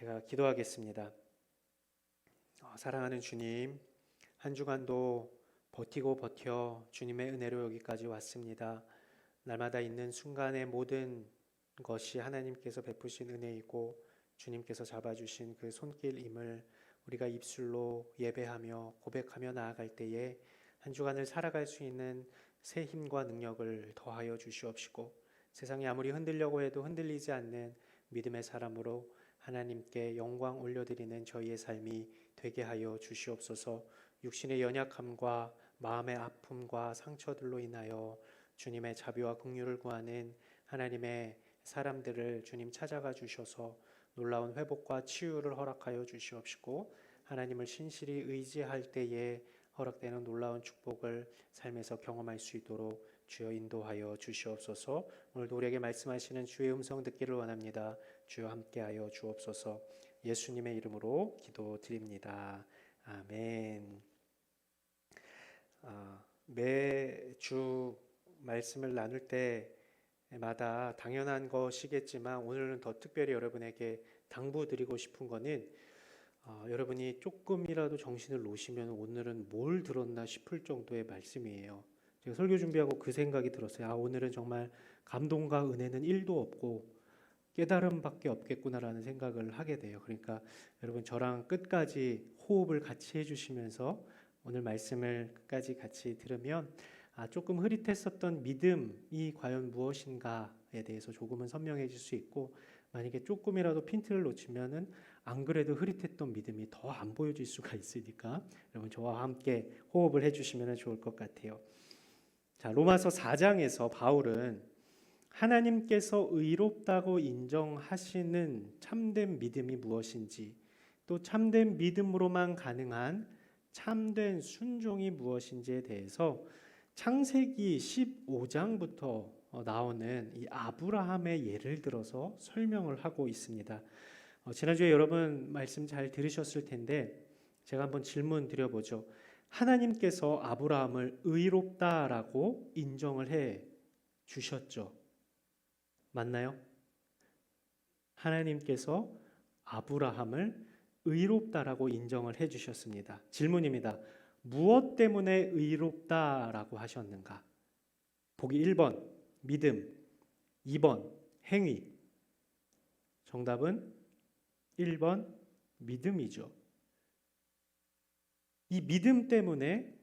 제가 기도하겠습니다. 사랑하는 주님, 한 주간도 버티고 버텨 주님의 은혜로 여기까지 왔습니다. 날마다 있는 순간의 모든 것이 하나님께서 베푸신 은혜이고 주님께서 잡아주신 그 손길임을 우리가 입술로 예배하며 고백하며 나아갈 때에 한 주간을 살아갈 수 있는 새 힘과 능력을 더하여 주시옵시고, 세상이 아무리 흔들려고 해도 흔들리지 않는 믿음의 사람으로 하나님께 영광 올려드리는 저희의 삶이 되게 하여 주시옵소서. 육신의 연약함과 마음의 아픔과 상처들로 인하여 주님의 자비와 긍휼을 구하는 하나님의 사람들을 주님 찾아가 주셔서 놀라운 회복과 치유를 허락하여 주시옵시고, 하나님을 신실히 의지할 때에 허락되는 놀라운 축복을 삶에서 경험할 수 있도록 주여 인도하여 주시옵소서. 오늘도 우리에게 말씀하시는 주의 음성 듣기를 원합니다. 주여 함께하여 주옵소서. 예수님의 이름으로 기도드립니다. 아멘. 매주 말씀을 나눌 때마다 당연한 것이겠지만 오늘은 더 특별히 여러분에게 당부드리고 싶은 거는, 여러분이 조금이라도 정신을 놓으시면 오늘은 뭘 들었나 싶을 정도의 말씀이에요. 제가 설교 준비하고 그 생각이 들었어요. 오늘은 정말 감동과 은혜는 1도 없고 깨달음밖에 없겠구나라는 생각을 하게 돼요. 그러니까 여러분 저랑 끝까지 호흡을 같이 해주시면서 오늘 말씀을 끝까지 같이 들으면 조금 흐릿했었던 믿음이 과연 무엇인가에 대해서 조금은 선명해질 수 있고, 만약에 조금이라도 핀트를 놓치면은 안 그래도 흐릿했던 믿음이 더 안 보여질 수가 있으니까 여러분 저와 함께 호흡을 해주시면 좋을 것 같아요. 자, 로마서 4장에서 바울은 하나님께서 의롭다고 인정하시는 참된 믿음이 무엇인지, 또 참된 믿음으로만 가능한 참된 순종이 무엇인지에 대해서 창세기 15장부터 나오는 이 아브라함의 예를 들어서 설명을 하고 있습니다. 지난주에 여러분 말씀 잘 들으셨을 텐데 제가 한번 질문 드려보죠. 하나님께서 아브라함을 의롭다라고 인정을 해 주셨죠. 맞나요? 하나님께서 아브라함을 의롭다라고 인정을 해 주셨습니다. 질문입니다. 무엇 때문에 의롭다라고 하셨는가? 보기 1번 믿음, 2번 행위. 정답은 1번 믿음이죠. 이 믿음 때문에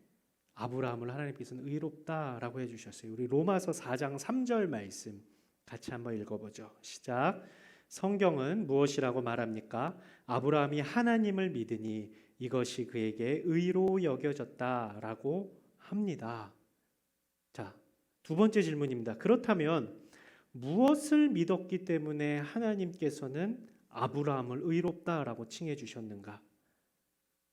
아브라함을 하나님께서는 의롭다라고 해주셨어요. 우리 로마서 4장 3절 말씀 같이 한번 읽어보죠. 시작. 성경은 무엇이라고 말합니까? 아브라함이 하나님을 믿으니 이것이 그에게 의로 여겨졌다라고 합니다. 자, 두 번째 질문입니다. 그렇다면 무엇을 믿었기 때문에 하나님께서는 아브라함을 의롭다라고 칭해 주셨는가?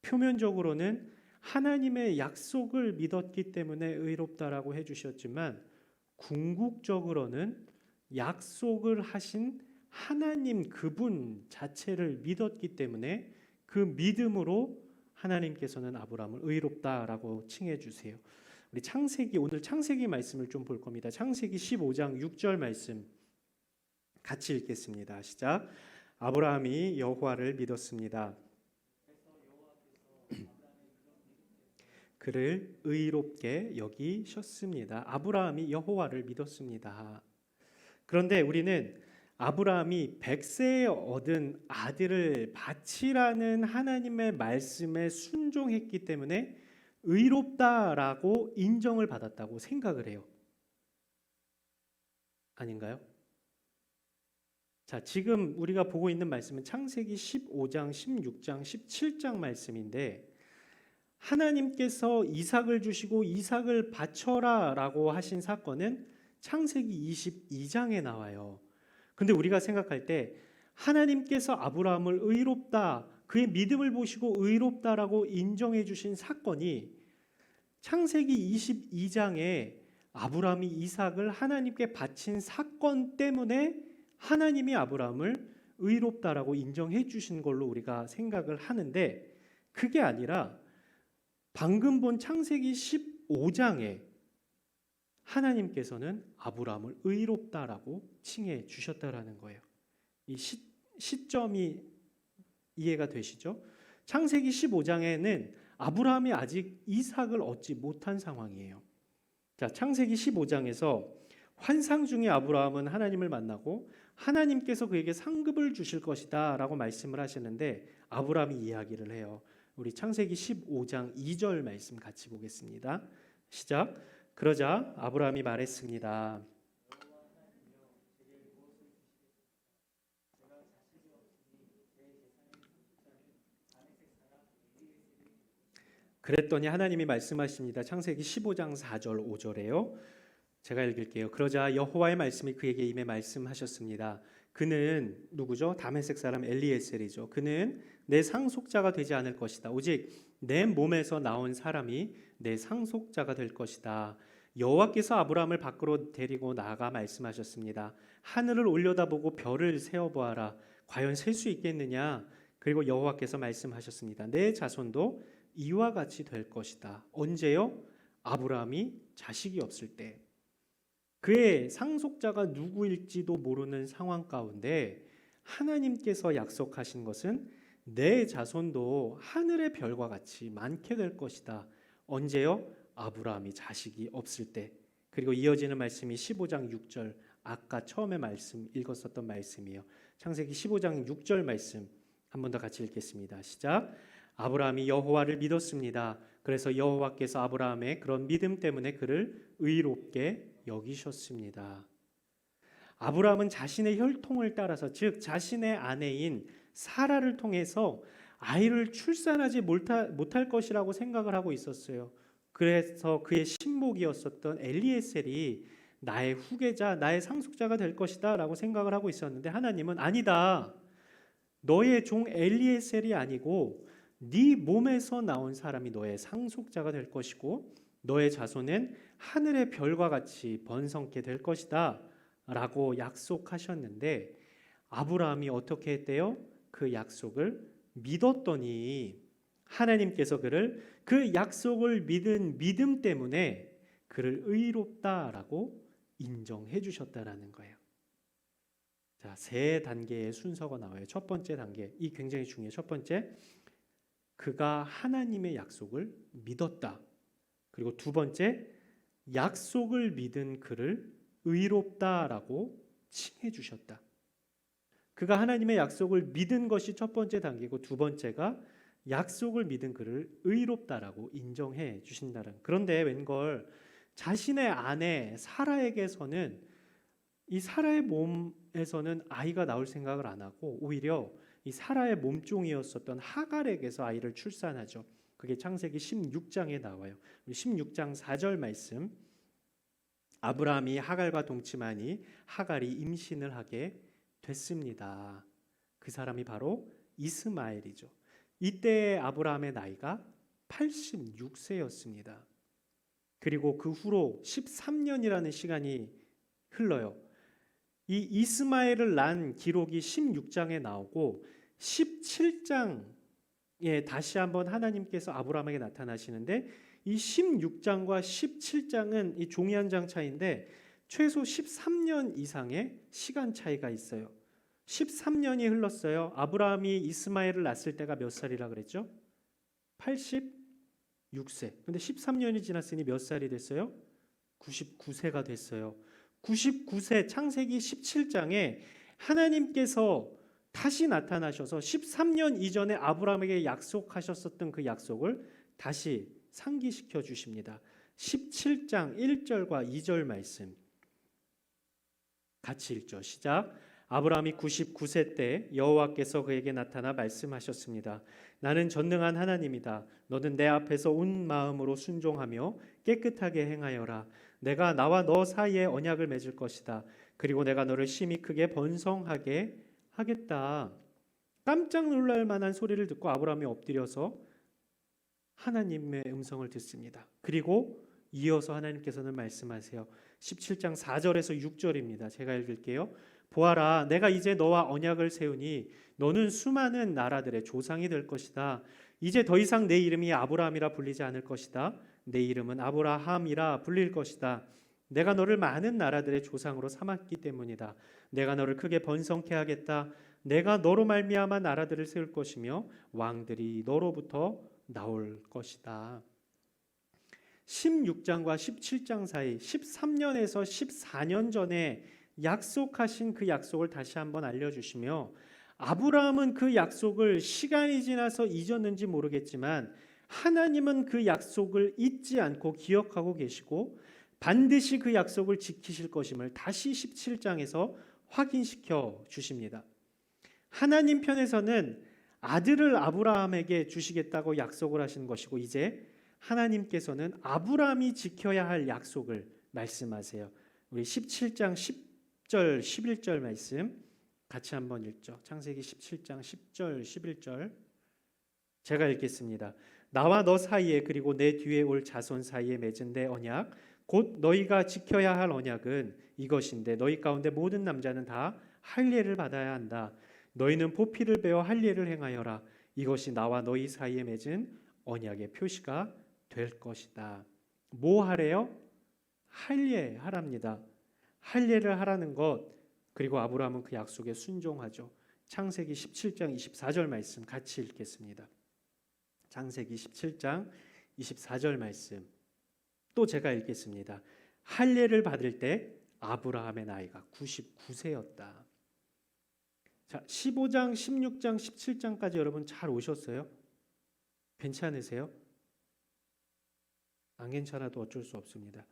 표면적으로는 하나님의 약속을 믿었기 때문에 의롭다라고 해주셨지만 궁극적으로는 약속을 하신 하나님 그분 자체를 믿었기 때문에 그 믿음으로 하나님께서는 아브라함을 의롭다라고 칭해 주세요. 우리 오늘 창세기 말씀을 좀 볼 겁니다. 창세기 15장 6절 말씀 같이 읽겠습니다. 시작. 아브라함이 여호와를 믿었습니다. 그를 의롭게 여기셨습니다. 아브라함이 여호와를 믿었습니다. 그런데 우리는 아브라함이 100세에 얻은 아들을 바치라는 하나님의 말씀에 순종했기 때문에 의롭다라고 인정을 받았다고 생각을 해요. 아닌가요? 자, 지금 우리가 보고 있는 말씀은 창세기 15장, 16장, 17장 말씀인데, 하나님께서 이삭을 주시고 이삭을 바쳐라라고 하신 사건은 창세기 22장에 나와요. 근데 우리가 생각할 때 하나님께서 아브라함을 의롭다, 그의 믿음을 보시고 의롭다라고 인정해 주신 사건이 창세기 22장에 아브라함이 이삭을 하나님께 바친 사건 때문에 하나님이 아브라함을 의롭다라고 인정해 주신 걸로 우리가 생각을 하는데, 그게 아니라 방금 본 창세기 15장에 하나님께서는 아브라함을 의롭다라고 칭해 주셨다라는 거예요. 이 시점이 이해가 되시죠? 창세기 15장에는 아브라함이 아직 이삭을 얻지 못한 상황이에요. 자, 창세기 15장에서 환상 중에 아브라함은 하나님을 만나고 하나님께서 그에게 상급을 주실 것이다 라고 말씀을 하시는데 아브라함이 이야기를 해요. 우리 창세기 15장 2절 말씀 같이 보겠습니다. 시작. 그러자 아브라함이 말했습니다. 그랬더니 하나님이 말씀하십니다. 창세기 15장 4절 5절에요. 제가 읽을게요. 그러자 여호와의 말씀이 그에게 임해 말씀하셨습니다. 그는 누구죠? 다메섹 사람 엘리에셀이죠. 그는 내 상속자가 되지 않을 것이다. 오직 내 몸에서 나온 사람이 내 상속자가 될 것이다. 여호와께서 아브라함을 밖으로 데리고 나가 말씀하셨습니다. 하늘을 올려다보고 별을 세어보아라. 과연 셀 수 있겠느냐? 그리고 여호와께서 말씀하셨습니다. 내 자손도 이와 같이 될 것이다. 언제요? 아브라함이 자식이 없을 때. 그의 상속자가 누구일지도 모르는 상황 가운데 하나님께서 약속하신 것은 내 자손도 하늘의 별과 같이 많게 될 것이다. 언제요? 아브라함이 자식이 없을 때. 그리고 이어지는 말씀이 15장 6절, 아까 처음에 말씀 읽었었던 말씀이에요. 창세기 15장 6절 말씀 한 번 더 같이 읽겠습니다. 시작. 아브라함이 여호와를 믿었습니다. 그래서 여호와께서 아브라함의 그런 믿음 때문에 그를 의롭게 여기셨습니다. 아브라함은 자신의 혈통을 따라서, 즉 자신의 아내인 사라를 통해서 아이를 출산하지 못할 것이라고 생각을 하고 있었어요. 그래서 그의 신복이었었던 엘리에셀이 나의 후계자, 나의 상속자가 될 것이다 라고 생각을 하고 있었는데 하나님은 아니다. 너의 종 엘리에셀이 아니고 네 몸에서 나온 사람이 너의 상속자가 될 것이고 너의 자손은 하늘의 별과 같이 번성케 될 것이다 라고 약속하셨는데 아브라함이 어떻게 했대요? 그 약속을 믿었더니 하나님께서 그를 그 약속을 믿은 믿음 때문에 그를 의롭다라고 인정해 주셨다라는 거예요. 자, 세 단계의 순서가 나와요. 첫 번째 단계, 이 굉장히 중요해요. 첫 번째, 그가 하나님의 약속을 믿었다. 그리고 두 번째, 약속을 믿은 그를 의롭다라고 칭해 주셨다. 그가 하나님의 약속을 믿은 것이 첫 번째 단계고 두 번째가 약속을 믿은 그를 의롭다라고 인정해 주신다는. 그런데 웬걸 자신의 아내 사라에게서는 이 사라의 몸에서는 아이가 나올 생각을 안 하고 오히려 이 사라의 몸종이었었던 하갈에게서 아이를 출산하죠. 그게 창세기 16장에 나와요. 16장 4절 말씀. 아브라함이 하갈과 동침하니 하갈이 임신을 하게 됐습니다. 그 사람이 바로 이스마엘이죠. 이때 아브라함의 나이가 86세였습니다. 그리고 그 후로 13년이라는 시간이 흘러요. 이 이스마엘을 낳은 기록이 16장에 나오고 17장에 다시 한번 하나님께서 아브라함에게 나타나시는데 이 16장과 17장은 이 종이 한 장 차이인데 최소 13년 이상의 시간 차이가 있어요. 13년이 흘렀어요. 아브라함이 이스마엘을 낳았을 때가 몇 살이라 그랬죠? 86세. 근데 13년이 지났으니 몇 살이 됐어요? 99세가 됐어요. 99세 창세기 17장에 하나님께서 다시 나타나셔서 13년 이전에 아브라함에게 약속하셨었던 그 약속을 다시 상기시켜 주십니다. 17장 1절과 2절 말씀 같이 읽죠. 시작. 아브라함이 99세 때 여호와께서 그에게 나타나 말씀하셨습니다. 나는 전능한 하나님이다. 너는 내 앞에서 온 마음으로 순종하며 깨끗하게 행하여라. 내가 나와 너 사이에 언약을 맺을 것이다. 그리고 내가 너를 심히 크게 번성하게 하겠다. 깜짝 놀랄 만한 소리를 듣고 아브라함이 엎드려서 하나님의 음성을 듣습니다. 그리고 이어서 하나님께서는 말씀하세요. 17장 4절에서 6절입니다. 제가 읽을게요. 보아라, 내가 이제 너와 언약을 세우니 너는 수많은 나라들의 조상이 될 것이다. 이제 더 이상 내 이름이 아브라함이라 불리지 않을 것이다. 내 이름은 아브라함이라 불릴 것이다. 내가 너를 많은 나라들의 조상으로 삼았기 때문이다. 내가 너를 크게 번성케 하겠다. 내가 너로 말미암아 나라들을 세울 것이며 왕들이 너로부터 나올 것이다. 16장과 17장 사이 13년에서 14년 전에 약속하신 그 약속을 다시 한번 알려주시며, 아브라함은 그 약속을 시간이 지나서 잊었는지 모르겠지만 하나님은 그 약속을 잊지 않고 기억하고 계시고 반드시 그 약속을 지키실 것임을 다시 17장에서 확인시켜 주십니다. 하나님 편에서는 아들을 아브라함에게 주시겠다고 약속을 하신 것이고, 이제 하나님께서는 아브라함이 지켜야 할 약속을 말씀하세요. 우리 17장 10절 11절 말씀 같이 한번 읽죠. 창세기 17장 10절 11절 제가 읽겠습니다. 나와 너 사이에 그리고 내 뒤에 올 자손 사이에 맺은 내 언약, 곧 너희가 지켜야 할 언약은 이것인데 너희 가운데 모든 남자는 다 할례를 받아야 한다. 너희는 보피를 베어 할례를 행하여라. 이것이 나와 너희 사이에 맺은 언약의 표시가 될 것이다. 뭐 하래요? 할례 하랍니다. 할례를 하라는 것, 그리고 아브라함은 그 약속에 순종하죠. 창세기 17장 24절 말씀 같이 읽겠습니다. 창세기 17장 24절 말씀 또 제가 읽겠습니다. 할례를 받을 때 아브라함의 나이가 99세였다. 자, 15장, 16장, 17장까지 여러분 잘 오셨어요? 괜찮으세요? 안 괜찮아도 어쩔 수 없습니다.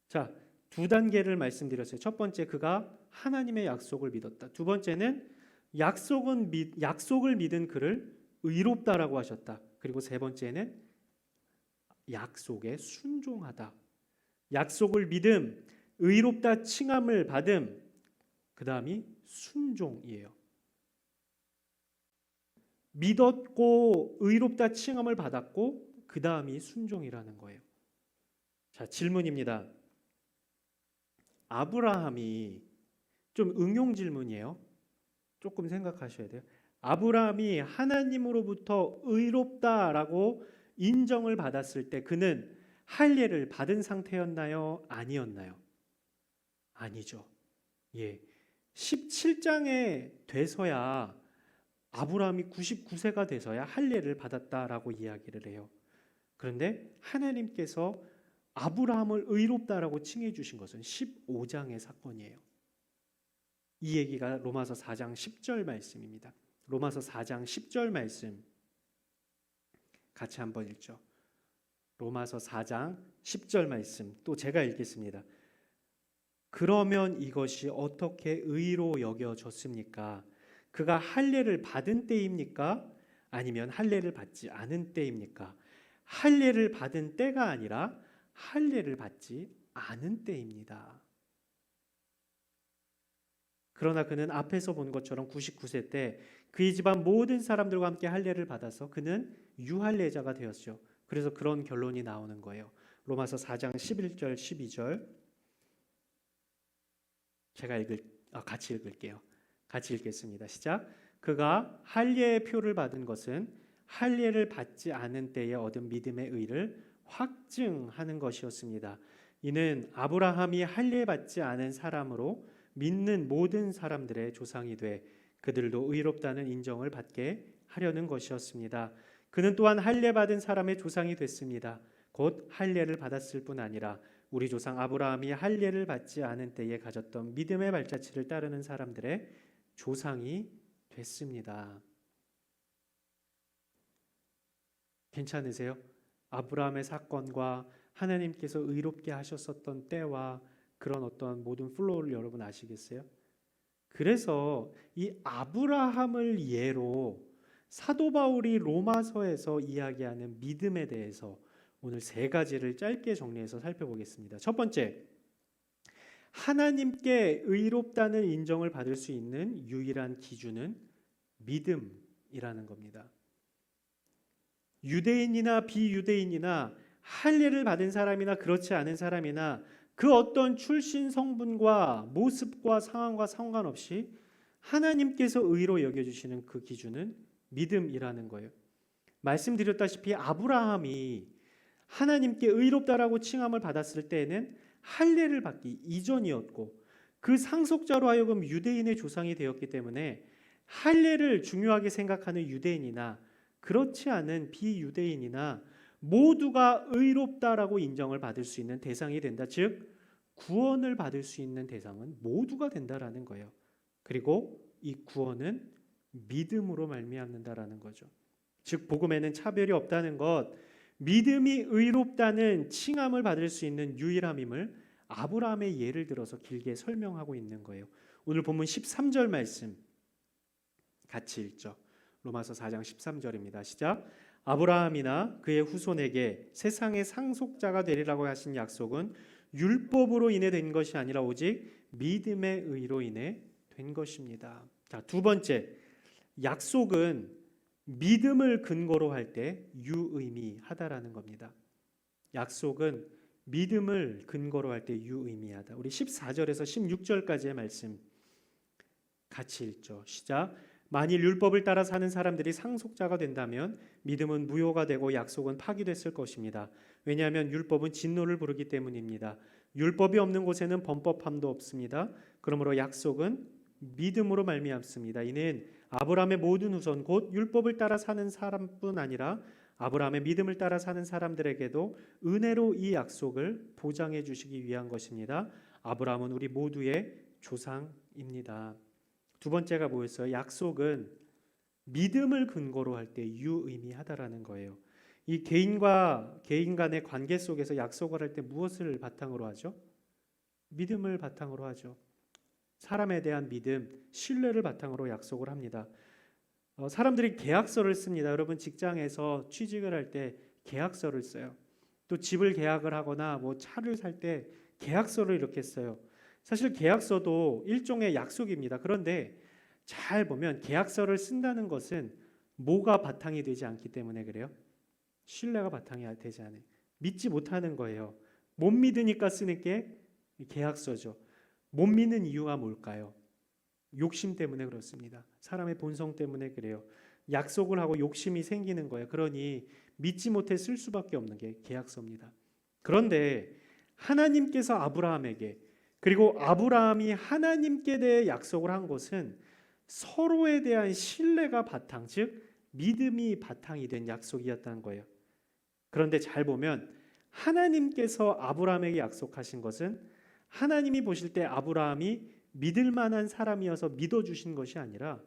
자, 두 단계를 말씀드렸어요. 첫 번째, 그가 하나님의 약속을 믿었다. 두 번째는 약속을 믿은 그를 의롭다라고 하셨다. 그리고 세 번째는 약속에 순종하다. 약속을 믿음, 의롭다 칭함을 받음, 그 다음이 순종이에요. 믿었고 의롭다 칭함을 받았고 그 다음이 순종이라는 거예요. 자, 질문입니다. 아브라함이, 좀 응용 질문이에요. 조금 생각하셔야 돼요. 아브라함이 하나님으로부터 의롭다라고 인정을 받았을 때 그는 할례를 받은 상태였나요? 아니었나요? 아니죠. 예. 17장에 돼서야, 아브라함이 99세가 돼서야 할례를 받았다라고 이야기를 해요. 그런데 하나님께서 아브라함을 의롭다라고 칭해 주신 것은 15장의 사건이에요. 이 얘기가 로마서 4장 10절 말씀입니다. 로마서 4장 10절 말씀 같이 한번 읽죠. 로마서 4장 10절 말씀 또 제가 읽겠습니다. 그러면 이것이 어떻게 의로 여겨졌습니까? 그가 할례를 받은 때입니까? 아니면 할례를 받지 않은 때입니까? 할례를 받은 때가 아니라 할례를 받지 않은 때입니다. 그러나 그는 앞에서 본 것처럼 99세 때 그의 집안 모든 사람들과 함께 할례를 받아서 그는 유할례자가 되었죠. 그래서 그런 결론이 나오는 거예요. 로마서 4장 11절 12절 제가 같이 읽을게요. 같이 읽겠습니다. 시작. 그가 할례의 표를 받은 것은 할례를 받지 않은 때에 얻은 믿음의 의를 확증하는 것이었습니다. 이는 아브라함이 할례 받지 않은 사람으로 믿는 모든 사람들의 조상이 돼 그들도 의롭다는 인정을 받게 하려는 것이었습니다. 그는 또한 할례 받은 사람의 조상이 됐습니다. 곧 할례를 받았을 뿐 아니라 우리 조상 아브라함이 할례를 받지 않은 때에 가졌던 믿음의 발자취를 따르는 사람들의 조상이 됐습니다. 괜찮으세요? 아브라함의 사건과 하나님께서 의롭게 하셨었던 때와 그런 어떤 모든 플로우를 여러분 아시겠어요? 그래서 이 아브라함을 예로 사도 바울이 로마서에서 이야기하는 믿음에 대해서 오늘 세 가지를 짧게 정리해서 살펴보겠습니다. 첫 번째, 하나님께 의롭다는 인정을 받을 수 있는 유일한 기준은 믿음이라는 겁니다. 유대인이나 비유대인이나 할례를 받은 사람이나 그렇지 않은 사람이나 그 어떤 출신 성분과 모습과 상황과 상관없이 하나님께서 의로 여겨주시는 그 기준은 믿음이라는 거예요. 말씀드렸다시피 아브라함이 하나님께 의롭다라고 칭함을 받았을 때에는 할례를 받기 이전이었고 그 상속자로 하여금 유대인의 조상이 되었기 때문에 할례를 중요하게 생각하는 유대인이나 그렇지 않은 비유대인이나 모두가 의롭다라고 인정을 받을 수 있는 대상이 된다. 즉 구원을 받을 수 있는 대상은 모두가 된다라는 거예요. 그리고 이 구원은 믿음으로 말미암는다라는 거죠. 즉 복음에는 차별이 없다는 것, 믿음이 의롭다는 칭함을 받을 수 있는 유일함임을 아브라함의 예를 들어서 길게 설명하고 있는 거예요. 오늘 본문 13절 말씀 같이 읽죠. 로마서 4장 13절입니다. 시작. 아브라함이나 그의 후손에게 세상의 상속자가 되리라고 하신 약속은 율법으로 인해 된 것이 아니라 오직 믿음의 의로 인해 된 것입니다. 자, 두 번째, 약속은 믿음을 근거로 할 때 유의미하다라는 겁니다. 약속은 믿음을 근거로 할 때 유의미하다. 우리 14절에서 16절까지의 말씀 같이 읽죠. 시작. 만일 율법을 따라 사는 사람들이 상속자가 된다면 믿음은 무효가 되고 약속은 파기됐을 것입니다. 왜냐하면 율법은 진노를 부르기 때문입니다. 율법이 없는 곳에는 범법함도 없습니다. 그러므로 약속은 믿음으로 말미암습니다. 이는 아브라함의 모든 후손 곧 율법을 따라 사는 사람뿐 아니라 아브라함의 믿음을 따라 사는 사람들에게도 은혜로 이 약속을 보장해 주시기 위한 것입니다. 아브라함은 우리 모두의 조상입니다. 두 번째가 뭐였어요? 약속은 믿음을 근거로 할 때 유의미하다라는 거예요. 이 개인과 개인 간의 관계 속에서 약속을 할 때 무엇을 바탕으로 하죠? 믿음을 바탕으로 하죠. 사람에 대한 믿음, 신뢰를 바탕으로 약속을 합니다. 사람들이 계약서를 씁니다. 여러분 직장에서 취직을 할 때 계약서를 써요. 또 집을 계약을 하거나 뭐 차를 살 때 계약서를 이렇게 써요. 사실 계약서도 일종의 약속입니다. 그런데 잘 보면 계약서를 쓴다는 것은 뭐가 바탕이 되지 않기 때문에 그래요. 신뢰가 바탕이 되지 않아요. 믿지 못하는 거예요. 못 믿으니까 쓰는 게 계약서죠. 못 믿는 이유가 뭘까요? 욕심 때문에 그렇습니다. 사람의 본성 때문에 그래요. 약속을 하고 욕심이 생기는 거예요. 그러니 믿지 못해 쓸 수밖에 없는 게 계약서입니다. 그런데 하나님께서 아브라함에게 그리고 아브라함이 하나님께 대해 약속을 한 것은 서로에 대한 신뢰가 바탕, 즉 믿음이 바탕이 된 약속이었다는 거예요. 그런데 잘 보면 하나님께서 아브라함에게 약속하신 것은 하나님이 보실 때 아브라함이 믿을 만한 사람이어서 믿어주신 것이 아니라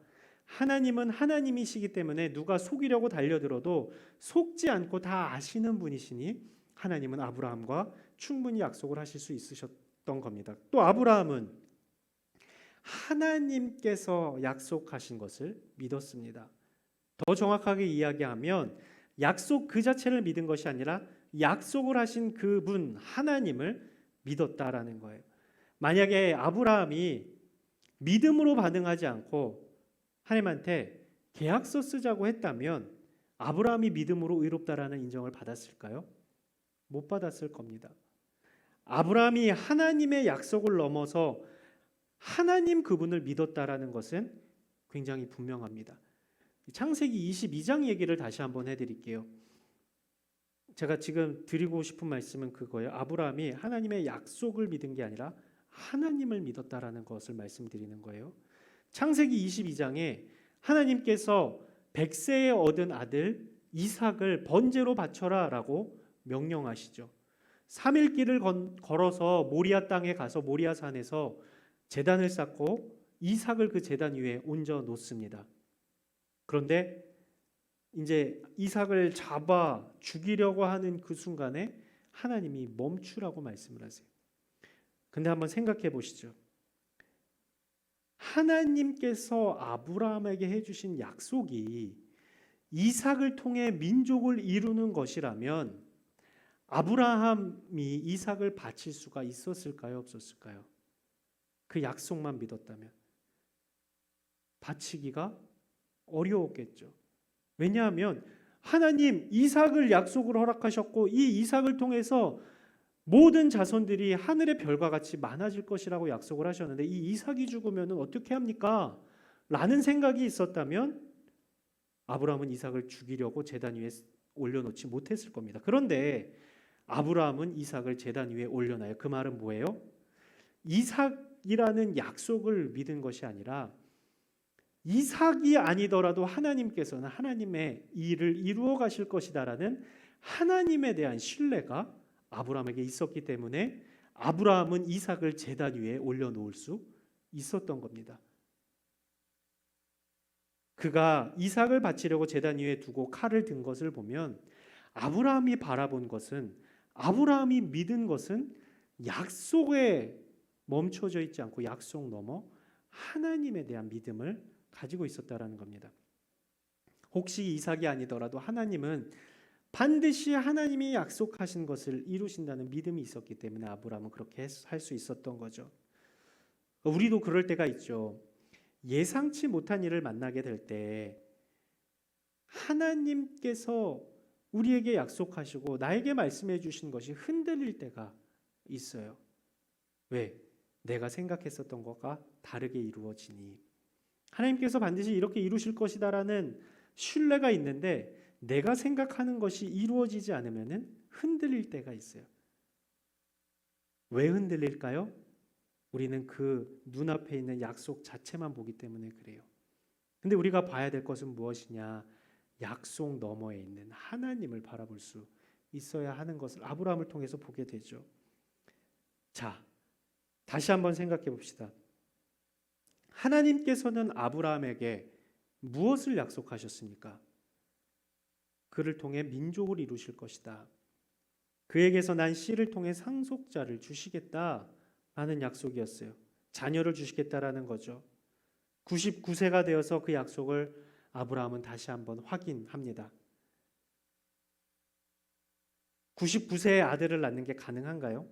하나님은 하나님이시기 때문에 누가 속이려고 달려들어도 속지 않고 다 아시는 분이시니 하나님은 아브라함과 충분히 약속을 하실 수 있으셨던 겁니다. 또 아브라함은 하나님께서 약속하신 것을 믿었습니다. 더 정확하게 이야기하면 약속 그 자체를 믿은 것이 아니라 약속을 하신 그분 하나님을 믿었다라는 거예요. 만약에 아브라함이 믿음으로 반응하지 않고 하나님한테 계약서 쓰자고 했다면 아브라함이 믿음으로 의롭다라는 인정을 받았을까요? 못 받았을 겁니다. 아브라함이 하나님의 약속을 넘어서 하나님 그분을 믿었다라는 것은 굉장히 분명합니다. 창세기 22장 얘기를 다시 한번 해드릴게요. 제가 지금 드리고 싶은 말씀은 그거예요. 아브라함이 하나님의 약속을 믿은 게 아니라 하나님을 믿었다라는 것을 말씀드리는 거예요. 창세기 22장에 하나님께서 100세에 얻은 아들 이삭을 번제로 바쳐라 라고 명령하시죠. 3일 길을 걸어서 모리아 땅에 가서 모리아 산에서 제단을 쌓고 이삭을 그 제단 위에 얹어 놓습니다. 그런데 이제 이삭을 잡아 죽이려고 하는 그 순간에 하나님이 멈추라고 말씀을 하세요. 근데 한번 생각해 보시죠. 하나님께서 아브라함에게 해주신 약속이 이삭을 통해 민족을 이루는 것이라면 아브라함이 이삭을 바칠 수가 있었을까요? 없었을까요? 그 약속만 믿었다면 바치기가 어려웠겠죠. 왜냐하면 하나님 이삭을 약속을 허락하셨고 이 이삭을 통해서 모든 자손들이 하늘의 별과 같이 많아질 것이라고 약속을 하셨는데 이 이삭이 죽으면 어떻게 합니까? 라는 생각이 있었다면 아브라함은 이삭을 죽이려고 제단 위에 올려놓지 못했을 겁니다. 그런데 아브라함은 이삭을 제단 위에 올려놔요. 그 말은 뭐예요? 이삭이라는 약속을 믿은 것이 아니라 이삭이 아니더라도 하나님께서는 하나님의 일을 이루어 가실 것이다라는 하나님에 대한 신뢰가 아브라함에게 있었기 때문에 아브라함은 이삭을 제단 위에 올려놓을 수 있었던 겁니다. 그가 이삭을 바치려고 제단 위에 두고 칼을 든 것을 보면 아브라함이 바라본 것은, 아브라함이 믿은 것은 약속에 멈춰져 있지 않고 약속 넘어 하나님에 대한 믿음을 가지고 있었다라는 겁니다. 혹시 이삭이 아니더라도 하나님은 반드시 하나님이 약속하신 것을 이루신다는 믿음이 있었기 때문에 아브라함은 그렇게 할 수 있었던 거죠. 우리도 그럴 때가 있죠. 예상치 못한 일을 만나게 될 때 하나님께서 우리에게 약속하시고 나에게 말씀해 주신 것이 흔들릴 때가 있어요. 왜? 내가 생각했었던 것과 다르게 이루어지니. 하나님께서 반드시 이렇게 이루실 것이다라는 신뢰가 있는데 내가 생각하는 것이 이루어지지 않으면 흔들릴 때가 있어요. 왜 흔들릴까요? 우리는 그 눈앞에 있는 약속 자체만 보기 때문에 그래요. 근데 우리가 봐야 될 것은 무엇이냐? 약속 너머에 있는 하나님을 바라볼 수 있어야 하는 것을 아브라함을 통해서 보게 되죠. 자, 다시 한번 생각해 봅시다. 하나님께서는 아브라함에게 무엇을 약속하셨습니까? 그를 통해 민족을 이루실 것이다. 그에게서 난 씨를 통해 상속자를 주시겠다라는 약속이었어요. 자녀를 주시겠다라는 거죠. 99세가 되어서 그 약속을 아브라함은 다시 한번 확인합니다. 99세의 아들을 낳는 게 가능한가요?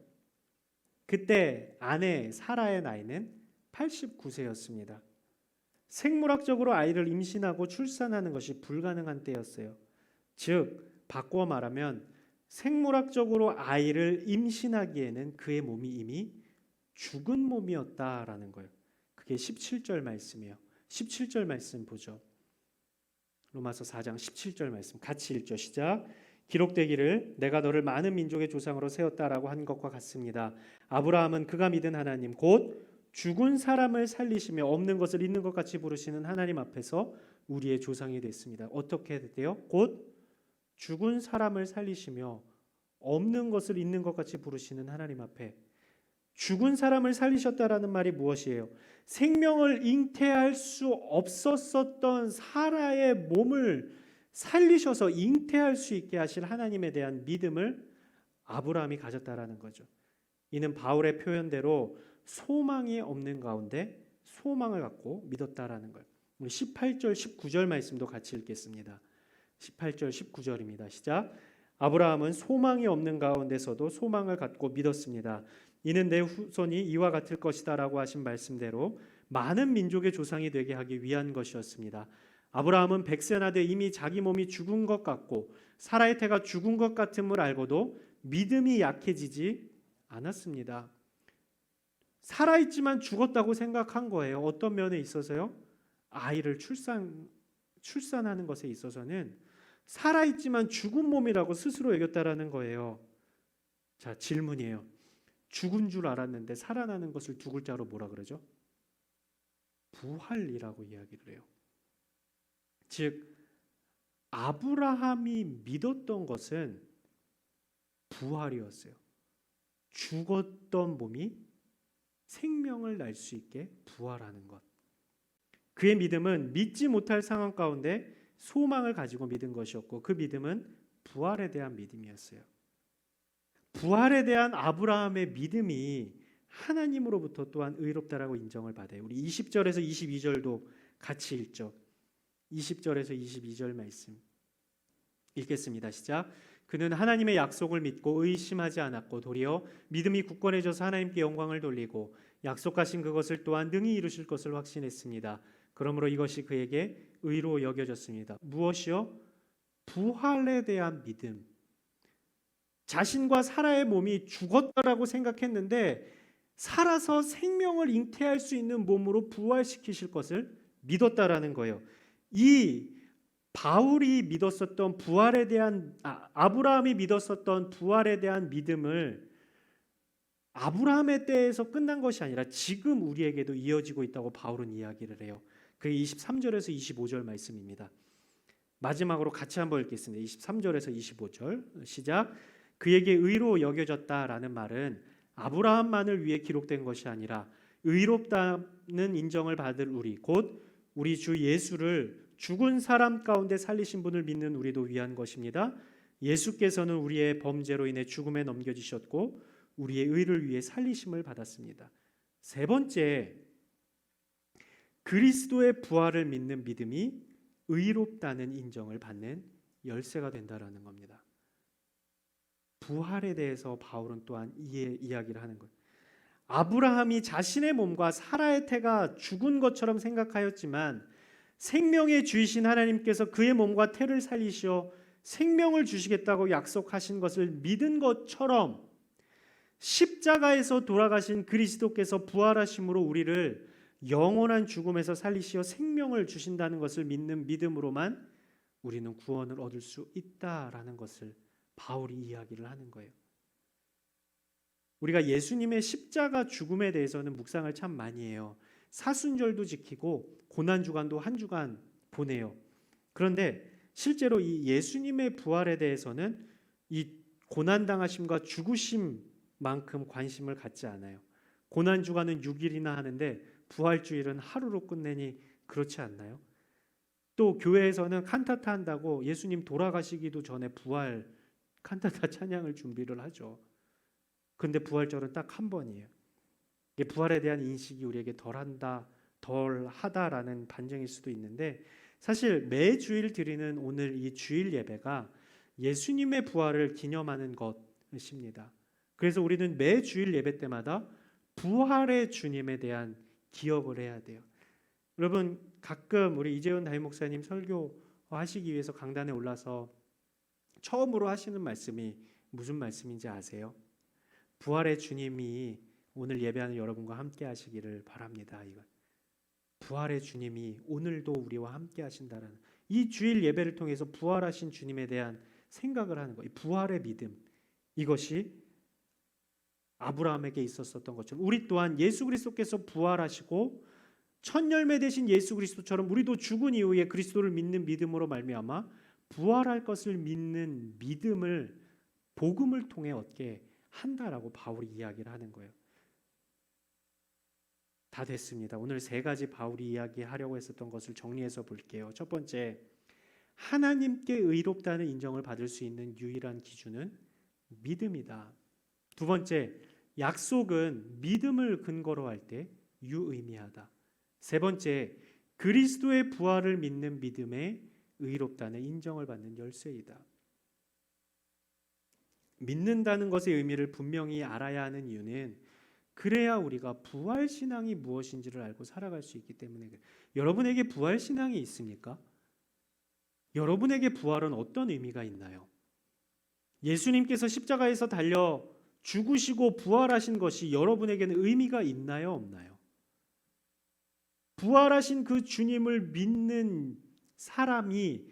그때 아내 사라의 나이는 89세였습니다. 생물학적으로 아이를 임신하고 출산하는 것이 불가능한 때였어요. 즉, 바꾸어 말하면 생물학적으로 아이를 임신하기에는 그의 몸이 이미 죽은 몸이었다라는 거예요. 그게 17절 말씀이에요. 17절 말씀 보죠. 로마서 4장 17절 말씀 같이 읽죠. 시작. 기록되기를 내가 너를 많은 민족의 조상으로 세웠다라고 한 것과 같습니다. 아브라함은 그가 믿은 하나님 곧 죽은 사람을 살리시며 없는 것을 있는 것 같이 부르시는 하나님 앞에서 우리의 조상이 됐습니다. 어떻게 돼요? 곧 죽은 사람을 살리시며 없는 것을 있는 것 같이 부르시는 하나님 앞에. 죽은 사람을 살리셨다라는 말이 무엇이에요? 생명을 잉태할 수 없었던 사라의 몸을 살리셔서 잉태할 수 있게 하실 하나님에 대한 믿음을 아브라함이 가졌다라는 거죠. 이는 바울의 표현대로 소망이 없는 가운데 소망을 갖고 믿었다라는 거예요. 우리 18절 19절 말씀도 같이 읽겠습니다. 18절 19절입니다. 시작. 아브라함은 소망이 없는 가운데서도 소망을 갖고 믿었습니다. 이는 내 후손이 이와 같을 것이다라고 하신 말씀대로 많은 민족의 조상이 되게 하기 위한 것이었습니다. 아브라함은 100세나 돼 이미 자기 몸이 죽은 것 같고 사라의 태가 죽은 것 같음을 알고도 믿음이 약해지지 않았습니다. 살아있지만 죽었다고 생각한 거예요. 어떤 면에 있어서요? 아이를 출산하는 것에 있어서는 살아있지만 죽은 몸이라고 스스로 여겼다라는 거예요. 자, 질문이에요. 죽은 줄 알았는데 살아나는 것을 두 글자로 뭐라 그러죠? 부활이라고 이야기를 해요. 즉 아브라함이 믿었던 것은 부활이었어요. 죽었던 몸이 생명을 날 수 있게 부활하는 것. 그의 믿음은 믿지 못할 상황 가운데 소망을 가지고 믿은 것이었고 그 믿음은 부활에 대한 믿음이었어요. 부활에 대한 아브라함의 믿음이 하나님으로부터 또한 의롭다라고 인정을 받아요. 우리 20절에서 22절도 같이 읽죠. 20절에서 22절 말씀 읽겠습니다. 시작. 그는 하나님의 약속을 믿고 의심하지 않았고 도리어 믿음이 굳건해져서 하나님께 영광을 돌리고 약속하신 그것을 또한 능히 이루실 것을 확신했습니다. 그러므로 이것이 그에게 의로 여겨졌습니다. 무엇이요? 부활에 대한 믿음. 자신과 사라의 몸이 죽었다라고 생각했는데 살아서 생명을 잉태할 수 있는 몸으로 부활시키실 것을 믿었다라는 거예요. 이 바울이 믿었었던 부활에 대한 아브라함이 믿었었던 부활에 대한 믿음을 아브라함의 때에서 끝난 것이 아니라 지금 우리에게도 이어지고 있다고 바울은 이야기를 해요. 그 23절에서 25절 말씀입니다. 마지막으로 같이 한번 읽겠습니다. 23절에서 25절 시작. 그에게 의로 여겨졌다라는 말은 아브라함만을 위해 기록된 것이 아니라 의롭다는 인정을 받을 우리 곧 우리 주 예수를 죽은 사람 가운데 살리신 분을 믿는 우리도 위한 것입니다. 예수께서는 우리의 범죄로 인해 죽음에 넘겨지셨고 우리의 의를 위해 살리심을 받았습니다. 세 번째, 그리스도의 부활을 믿는 믿음이 의롭다는 인정을 받는 열쇠가 된다라는 겁니다. 부활에 대해서 바울은 또한 이야기를 하는 것. 아브라함이 자신의 몸과 사라의 태가 죽은 것처럼 생각하였지만 생명의 주이신 하나님께서 그의 몸과 태를 살리시어 생명을 주시겠다고 약속하신 것을 믿은 것처럼 십자가에서 돌아가신 그리스도께서 부활하심으로 우리를 영원한 죽음에서 살리시어 생명을 주신다는 것을 믿는 믿음으로만 우리는 구원을 얻을 수 있다라는 것을 바울이 이야기를 하는 거예요. 우리가 예수님의 십자가 죽음에 대해서는 묵상을 참 많이 해요. 사순절도 지키고 고난주간도 한 주간 보내요. 그런데 실제로 이 예수님의 부활에 대해서는 이 고난당하심과 죽으심만큼 관심을 갖지 않아요. 고난주간은 6일이나 하는데 부활주일은 하루로 끝내니 그렇지 않나요? 또 교회에서는 칸타타 한다고 예수님 돌아가시기도 전에 부활 칸타타 찬양을 준비를 하죠. 근데 부활절은 딱 한 번이에요. 이게 부활에 대한 인식이 우리에게 덜하다라는 반증일 수도 있는데 사실 매주일 드리는 오늘 이 주일 예배가 예수님의 부활을 기념하는 것입니다. 그래서 우리는 매주일 예배 때마다 부활의 주님에 대한 기억을 해야 돼요. 여러분 가끔 우리 이재훈 담임 목사님 설교하시기 위해서 강단에 올라서 처음으로 하시는 말씀이 무슨 말씀인지 아세요? 부활의 주님이 오늘 예배하는 여러분과 함께 하시기를 바랍니다. 이건 부활의 주님이 오늘도 우리와 함께 하신다는 이 주일 예배를 통해서 부활하신 주님에 대한 생각을 하는 거예요. 부활의 믿음, 이것이 아브라함에게 있었던 것처럼 우리 또한 예수 그리스도께서 부활하시고 첫 열매 되신 예수 그리스도처럼 우리도 죽은 이후에 그리스도를 믿는 믿음으로 말미암아 부활할 것을 믿는 믿음을 복음을 통해 얻게 한다라고 바울이 이야기를 하는 거예요. 다 됐습니다. 오늘 세 가지 바울이 이야기하려고 했었던 것을 정리해서 볼게요. 첫 번째, 하나님께 의롭다는 인정을 받을 수 있는 유일한 기준은 믿음이다. 두 번째, 약속은 믿음을 근거로 할 때 유의미하다. 세 번째, 그리스도의 부활을 믿는 믿음에 의롭다는 인정을 받는 열쇠이다. 믿는다는 것의 의미를 분명히 알아야 하는 이유는 그래야 우리가 부활신앙이 무엇인지를 알고 살아갈 수 있기 때문에 그래요. 여러분에게 부활신앙이 있습니까? 여러분에게 부활은 어떤 의미가 있나요? 예수님께서 십자가에서 달려 죽으시고 부활하신 것이 여러분에게는 의미가 있나요? 없나요? 부활하신 그 주님을 믿는 사람이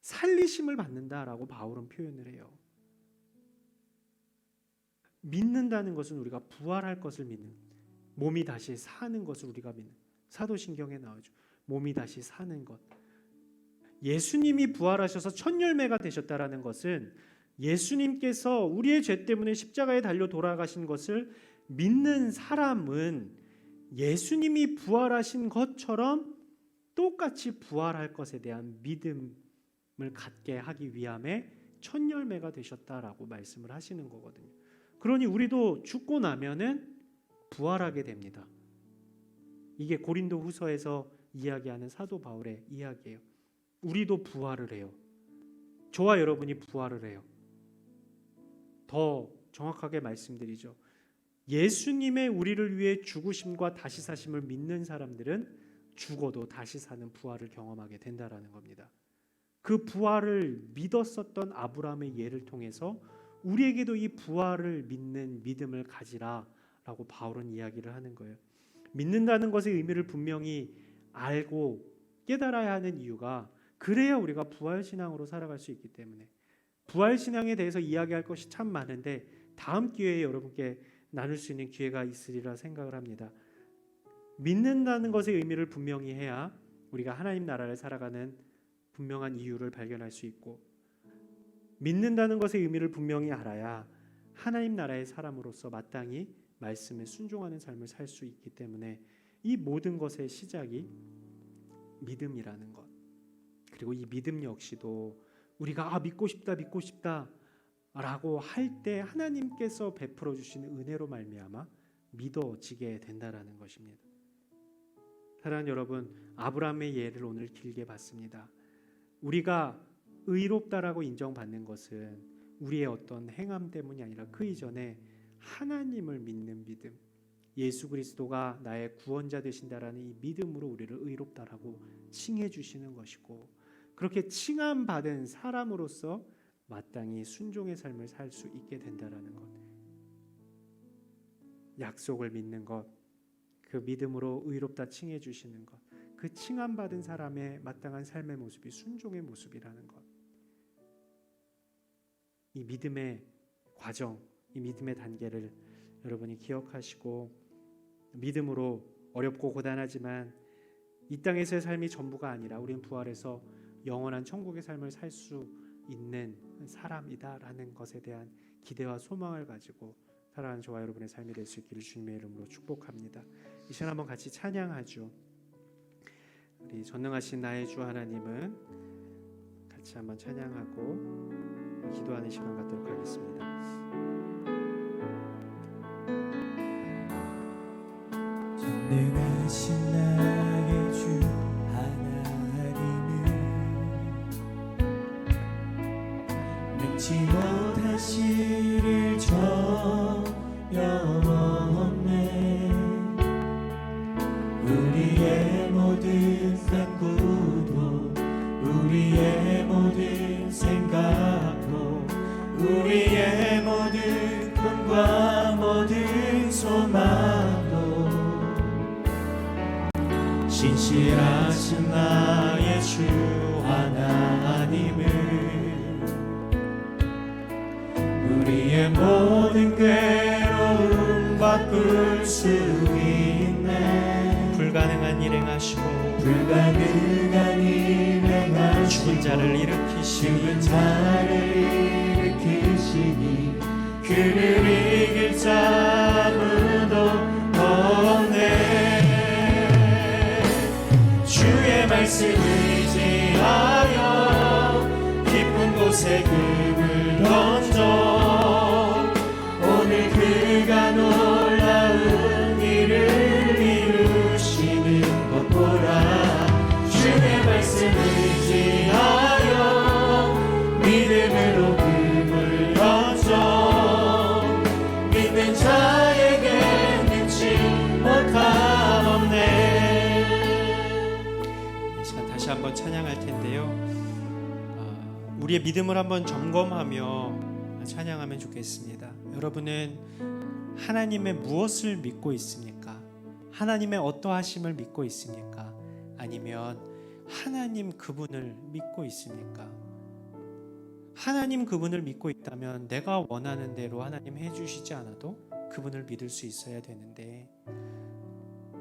살리심을 받는다라고 바울은 표현을 해요. 믿는다는 것은 우리가 부활할 것을 믿는, 몸이 다시 사는 것을 우리가 믿는, 사도신경에 나오죠. 몸이 다시 사는 것. 예수님이 부활하셔서 첫 열매가 되셨다라는 것은 예수님께서 우리의 죄 때문에 십자가에 달려 돌아가신 것을 믿는 사람은 예수님이 부활하신 것처럼 똑같이 부활할 것에 대한 믿음을 갖게 하기 위함에 첫 열매가 되셨다라고 말씀을 하시는 거거든요. 그러니 우리도 죽고 나면은 부활하게 됩니다. 이게 고린도 후서에서 이야기하는 사도 바울의 이야기예요. 우리도 부활을 해요. 저와 여러분이 부활을 해요. 더 정확하게 말씀드리죠. 예수님의 우리를 위해 죽으심과 다시 사심을 믿는 사람들은 죽어도 다시 사는 부활을 경험하게 된다라는 겁니다. 그 부활을 믿었었던 아브라함의 예를 통해서 우리에게도 이 부활을 믿는 믿음을 가지라라고 바울은 이야기를 하는 거예요. 믿는다는 것의 의미를 분명히 알고 깨달아야 하는 이유가 그래야 우리가 부활신앙으로 살아갈 수 있기 때문에 부활신앙에 대해서 이야기할 것이 참 많은데 다음 기회에 여러분께 나눌 수 있는 기회가 있으리라 생각을 합니다. 믿는다는 것의 의미를 분명히 해야 우리가 하나님 나라를 살아가는 분명한 이유를 발견할 수 있고, 믿는다는 것의 의미를 분명히 알아야 하나님 나라의 사람으로서 마땅히 말씀에 순종하는 삶을 살 수 있기 때문에 이 모든 것의 시작이 믿음이라는 것, 그리고 이 믿음 역시도 우리가 믿고 싶다 라고 할 때 하나님께서 베풀어 주시는 은혜로 말미암아 믿어지게 된다라는 것입니다. 사랑하는 여러분, 아브라함의 예를 오늘 길게 봤습니다. 우리가 의롭다라고 인정받는 것은 우리의 어떤 행함 때문이 아니라 그 이전에 하나님을 믿는 믿음, 예수 그리스도가 나의 구원자 되신다라는 이 믿음으로 우리를 의롭다라고 칭해 주시는 것이고, 그렇게 칭함받은 사람으로서 마땅히 순종의 삶을 살 수 있게 된다라는 것, 약속을 믿는 것, 그 믿음으로 의롭다 칭해 주시는 것, 그 칭함받은 사람의 마땅한 삶의 모습이 순종의 모습이라는 것, 이 믿음의 과정, 이 믿음의 단계를 여러분이 기억하시고, 믿음으로 어렵고 고단하지만 이 땅에서의 삶이 전부가 아니라 우리는 부활해서 영원한 천국의 삶을 살 수 있는 사람이다라는 것에 대한 기대와 소망을 가지고 살아가는 저와 여러분의 삶이 될 수 있기를 주님의 이름으로 축복합니다. 이 시간 한번 같이 찬양하죠. 우리 전능하신 나의 주 하나님은 같이 한번 찬양하고 기도하는 시간 갖도록 하겠습니다. 전능하신 나의 주 하나님은 능치 못하시리를 전혀 없네. 우리의 모든 간구도 우리의 모든 생각도 우리의 모든 꿈과 모든 소망도 신실하신 나의 주 하나님은 우리의 모든 괴로움 바꿀 수 있네. 불가능한 일 행하시고 불가능한 일 행하시고 죽은 자를 일으키시니 그를 이길 자 아무도 없네. 주의 말씀 의지하여 깊은 곳에 금을 던져 오늘 그가 놀라운 일을 이루시는 것 보라. 주의 말씀 의지하여 믿음으로 금을 던져 믿는 자에게 능치 못함 없네. 이 시간 다시 한번 찬양할 텐데요, 우리의 믿음을 한번 점검하며 찬양하면 좋겠습니다. 여러분은 하나님의 무엇을 믿고 있습니까? 하나님의 어떠하심을 믿고 있습니까? 아니면 하나님 그분을 믿고 있습니까? 하나님 그분을 믿고 있다면 내가 원하는 대로 하나님 해주시지 않아도 그분을 믿을 수 있어야 되는데,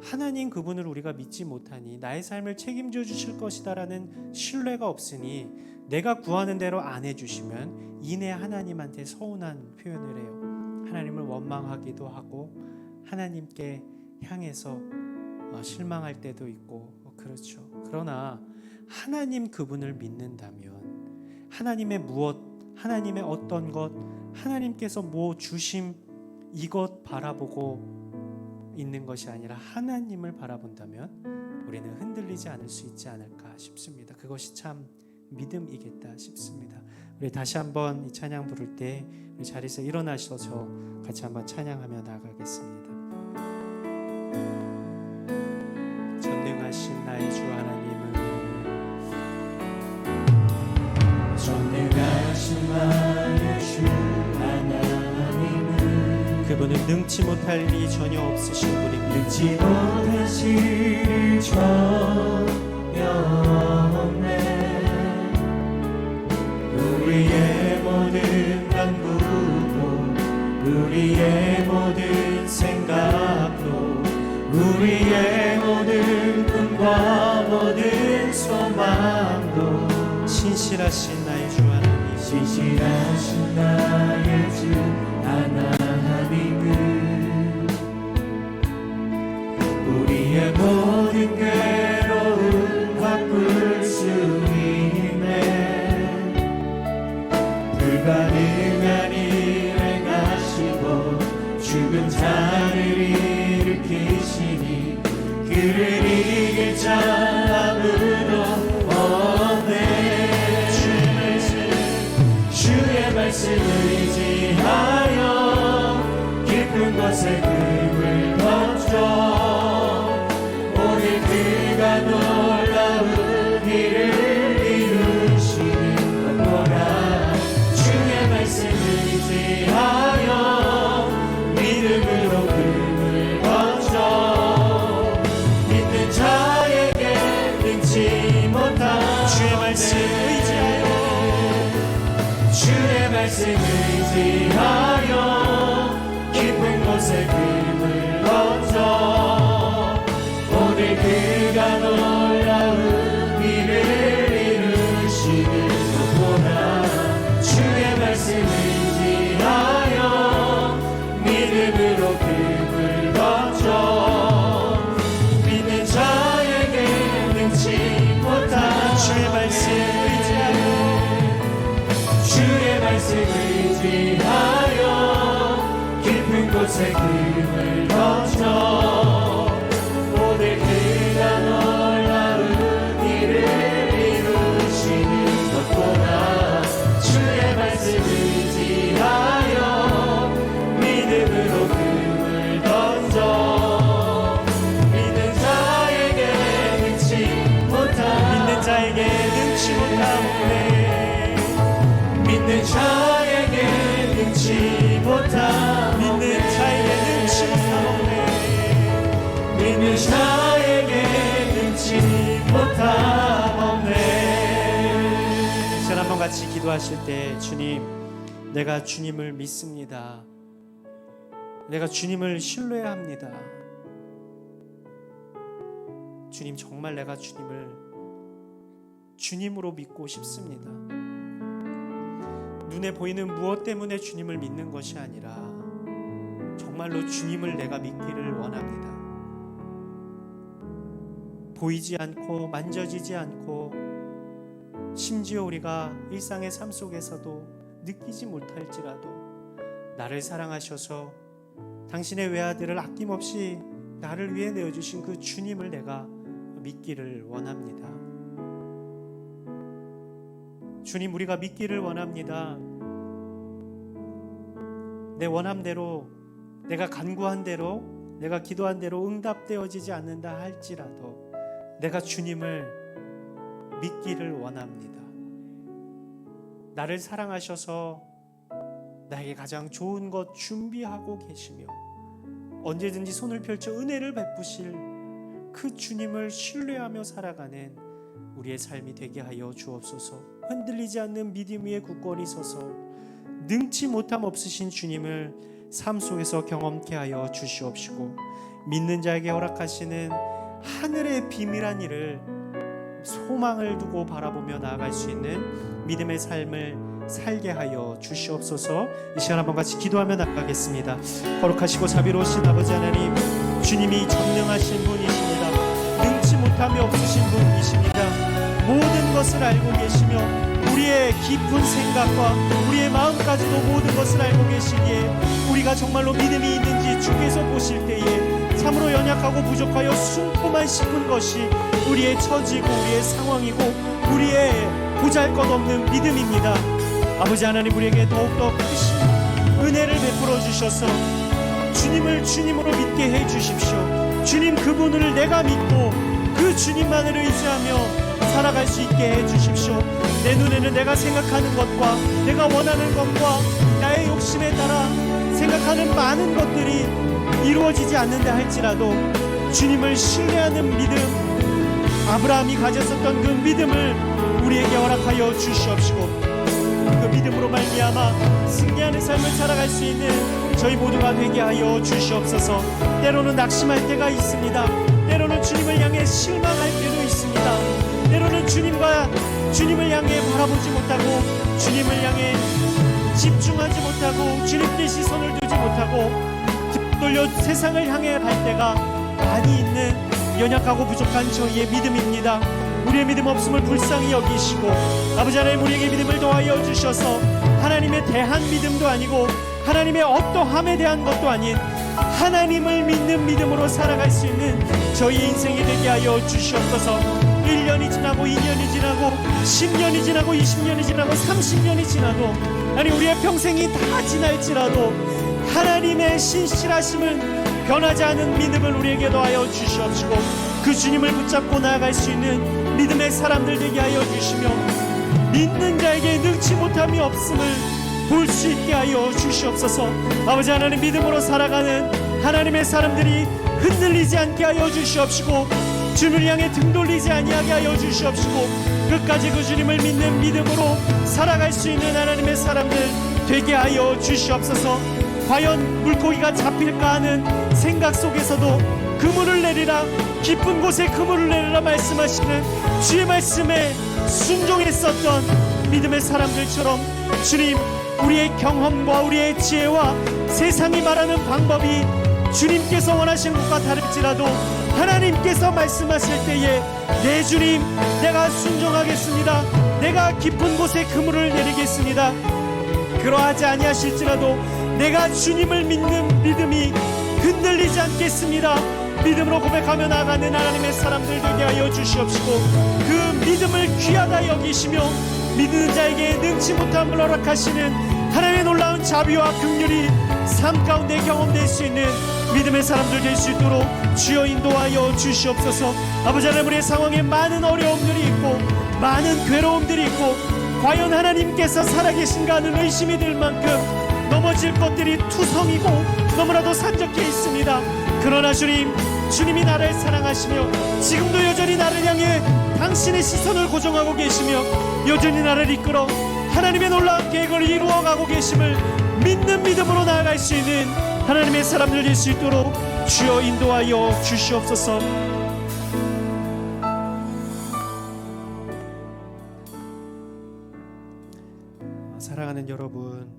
하나님 그분을 우리가 믿지 못하니 나의 삶을 책임져 주실 것이다라는 신뢰가 없으니 내가 구하는 대로 안 해주시면 이내 하나님한테 서운한 표현을 해요. 하나님을 원망하기도 하고 하나님께 향해서 실망할 때도 있고 그렇죠. 그러나 하나님 그분을 믿는다면 하나님의 무엇, 하나님의 어떤 것, 하나님께서 뭐 주심 이것 바라보고 있는 것이 아니라 하나님을 바라본다면 우리는 흔들리지 않을 수 있지 않을까 싶습니다. 그것이 참 믿음이겠다 싶습니다. 우리 다시 한번 이 찬양 부를 때 우리 자리에서 일어나셔서 같이 한번 찬양하며 나아가겠습니다. 전능하신 나의 주 하나님은 전능하신 나의 주 하나님은 그분은 능치 못할 일이 전혀 없으신 분입니다. 능치 못하실 일 전혀 없네. 우리의 모든 간구도 우리의 모든 생각도 우리의 모든 꿈과 모든 소망도 신실하신 나의 주 하나님, 신실하신 나의 주 하나님은 우리의 모든 괴로움 바꿀 수 있네. 불가능한 일 행하시고 죽은 자를 일으키시니 그를 이길 자 아무도 없네. 주의 말씀을 의지하여 깊은 곳에 금을 던져 오늘 그가 놀라운 일을 이루시는 것 보라. 주의 말씀을 의지하여 믿음으로 금을 던져 믿는 자에게 능치 못한 주의 말씀 의지하여 주의 말씀 의지하여 깊은 곳에 금을 던져 오늘 그가 놀라운 일을 이루시는 것 보라. 주의 말씀 의지하여 믿음으로 금을 던져 믿는 자에게 능치 못한 주의 말씀 의지하여 주의 말씀 의지하여 깊은 곳에 금을 던져 오늘 그가 놀라운 일을 이루시는 것 보라. 주의 말씀 의지하여 믿음으로 금을 던져 믿는 자에게 능치 못한 믿는 자에게 능치 못함에 믿는 자에게 능치 못함 믿는 자에게 능치 못함에 믿는 자에게 능치 못함 없네. 자, 한번 같이 기도하실 때 주님, 내가 주님을 믿습니다. 내가 주님을 신뢰합니다. 주님, 정말 내가 주님을 주님으로 믿고 싶습니다. 눈에 보이는 무엇 때문에 주님을 믿는 것이 아니라 정말로 주님을 내가 믿기를 원합니다. 보이지 않고 만져지지 않고 심지어 우리가 일상의 삶 속에서도 느끼지 못할지라도 나를 사랑하셔서 당신의 외아들을 아낌없이 나를 위해 내어주신 그 주님을 내가 믿기를 원합니다. 주님, 우리가 믿기를 원합니다. 내 원함대로, 내가 간구한 대로, 내가 기도한 대로 응답되어지지 않는다 할지라도 내가 주님을 믿기를 원합니다. 나를 사랑하셔서 나에게 가장 좋은 것 준비하고 계시며 언제든지 손을 펼쳐 은혜를 베푸실 그 주님을 신뢰하며 살아가는 우리의 삶이 되게 하여 주옵소서. 흔들리지 않는 믿음 위에 굳건히 서서 능치 못함 없으신 주님을 삶 속에서 경험케 하여 주시옵시고 믿는 자에게 허락하시는 하늘의 비밀한 일을 소망을 두고 바라보며 나아갈 수 있는 믿음의 삶을 살게 하여 주시옵소서. 이 시간 한번 같이 기도하며 나가겠습니다. 거룩하시고 자비로우신 아버지 하나님, 주님이 전능하신 분이십니다. 능치 못함이 없으신 분이십니다. 모든 것을 알고 계시며 우리의 깊은 생각과 우리의 마음까지도 모든 것을 알고 계시기에 우리가 정말로 믿음이 있는지 주께서 보실 때에 참으로 연약하고 부족하여 숨고만 싶은 것이 우리의 처지고 우리의 상황이고 우리의 보잘것없는 믿음입니다. 아버지 하나님, 우리에게 더욱더 크신 은혜를 베풀어 주셔서 주님을 주님으로 믿게 해 주십시오. 주님 그분을 내가 믿고 그 주님만을 의지하며 살아갈 수 있게 해 주십시오. 내 눈에는 내가 생각하는 것과 내가 원하는 것과 나의 욕심에 따라 생각하는 많은 것들이 이루어지지 않는다 할지라도 주님을 신뢰하는 믿음, 아브라함이 가졌었던 그 믿음을 우리에게 허락하여 주시옵시고 그 믿음으로 말미암아 승리하는 삶을 살아갈 수 있는 저희 모두가 되게 하여 주시옵소서. 때로는 낙심할 때가 있습니다. 때로는 주님을 향해 실망할 때도 있습니다. 때로는 주님을 향해 바라보지 못하고, 주님을 향해 집중하지 못하고, 주님께 시선을 두지 못하고 등 돌려 세상을 향해 갈 때가 많이 있는 연약하고 부족한 저희의 믿음입니다. 우리의 믿음 없음을 불쌍히 여기시고 아버지 하나님, 우리에게 믿음을 더하여 주셔서 하나님에 대한 믿음도 아니고 하나님의 어떠함에 대한 것도 아닌 하나님을 믿는 믿음으로 살아갈 수 있는 저희 인생이 되게 하여 주시옵소서. 1년이 지나고 2년이 지나고 10년이 지나고 20년이 지나고 30년이 지나도, 아니 우리의 평생이 다 지날지라도 하나님의 신실하심은 변하지 않은 믿음을 우리에게 더하여 주시옵시고, 그 주님을 붙잡고 나아갈 수 있는 믿음의 사람들 되게 하여 주시며, 믿는 자에게 능치 못함이 없음을 볼 수 있게 하여 주시옵소서. 아버지 하나님, 믿음으로 살아가는 하나님의 사람들이 흔들리지 않게 하여 주시옵시고, 주님을 향해 등 돌리지 아니하게 하여 주시옵시고, 끝까지 그 주님을 믿는 믿음으로 살아갈 수 있는 하나님의 사람들 되게 하여 주시옵소서. 과연 물고기가 잡힐까 하는 생각 속에서도 그물을 내리라, 깊은 곳에 그물을 내리라 말씀하시는 주의 말씀에 순종했었던 믿음의 사람들처럼, 주님, 우리의 경험과 우리의 지혜와 세상이 말하는 방법이 주님께서 원하신 것과 다를지라도 하나님께서 말씀하실 때에 내 주님, 내가 순종하겠습니다. 내가 깊은 곳에 그물을 내리겠습니다. 그러하지 아니하실지라도 내가 주님을 믿는 믿음이 흔들리지 않겠습니다. 믿음으로 고백하며 나아가는 하나님의 사람들 되게 하여 주시옵시고, 그 믿음을 귀하다 여기시며 믿는 자에게 능치 못함을 허락하시는 하나님의 놀라운 자비와 긍휼이 삶 가운데 경험될 수 있는 믿음의 사람들 될 수 있도록 주여 인도하여 주시옵소서. 아버지 하나님, 우리의 상황에 많은 어려움들이 있고 많은 괴로움들이 있고 과연 하나님께서 살아계신가 하는 의심이 들 만큼 넘어질 것들이 투성이고 너무나도 산적해 있습니다. 그러나 주님이 나를 사랑하시며 지금도 여전히 나를 향해 당신의 시선을 고정하고 계시며 여전히 나를 이끌어 하나님의 놀라운 계획을 이루어가고 계심을 믿는 믿음으로 나아갈 수 있는 하나님의 사람들 될 수 있도록 주여 인도하여 주시옵소서. 사랑하는 여러분,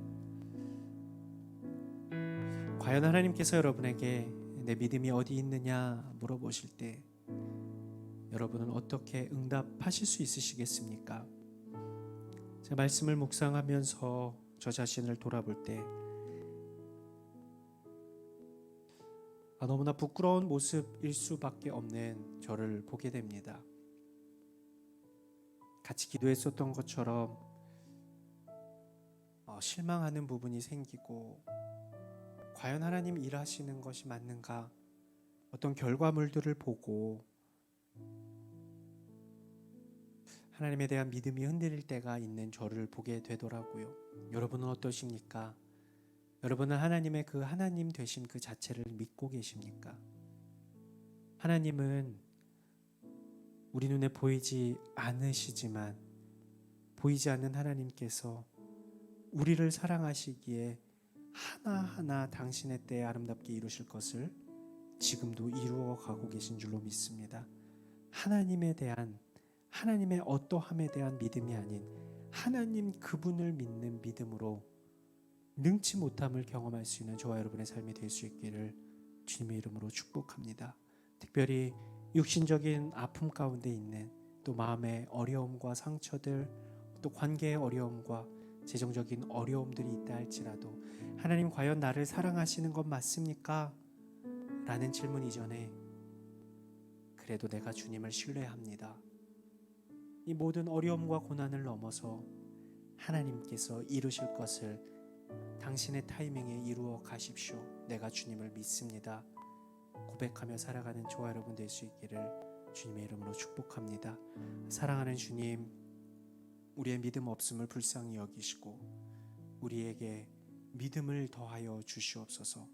과연 하나님께서 여러분에게 내 믿음이 어디 있느냐 물어보실 때 여러분은 어떻게 응답하실 수 있으시겠습니까? 제 말씀을 묵상하면서 저 자신을 돌아볼 때 너무나 부끄러운 모습일 수밖에 없는 저를 보게 됩니다. 같이 기도했었던 것처럼 실망하는 부분이 생기고, 과연 하나님 일하시는 것이 맞는가, 어떤 결과물들을 보고 하나님에 대한 믿음이 흔들릴 때가 있는 저를 보게 되더라고요. 여러분은 어떠십니까? 여러분은 하나님의 그 하나님 되심 그 자체를 믿고 계십니까? 하나님은 우리 눈에 보이지 않으시지만, 보이지 않는 하나님께서 우리를 사랑하시기에 하나하나 당신의 때에 아름답게 이루실 것을 지금도 이루어 가고 계신 줄로 믿습니다. 하나님에 대한, 하나님의 어떠함에 대한 믿음이 아닌 하나님 그분을 믿는 믿음으로 능치 못함을 경험할 수 있는 저와 여러분의 삶이 될 수 있기를 주님의 이름으로 축복합니다. 특별히 육신적인 아픔 가운데 있는, 또 마음의 어려움과 상처들, 또 관계의 어려움과 재정적인 어려움들이 있다 할지라도 하나님 과연 나를 사랑하시는 것 맞습니까? 라는 질문 이전에 그래도 내가 주님을 신뢰합니다. 이 모든 어려움과 고난을 넘어서 하나님께서 이루실 것을 당신의 타이밍에 이루어 가십시오. 내가 주님을 믿습니다. 고백하며 살아가는 저와 여러분 될 수 있기를 주님의 이름으로 축복합니다. 사랑하는 주님, 우리의 믿음 없음을 불쌍히 여기시고 우리에게 믿음을 더하여 주시옵소서.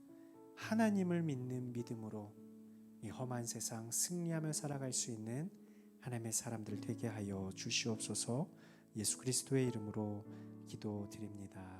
하나님을 믿는 믿음으로 이 험한 세상 승리하며 살아갈 수 있는 하나님의 사람들 되게 하여 주시옵소서. 예수 그리스도의 이름으로 기도드립니다.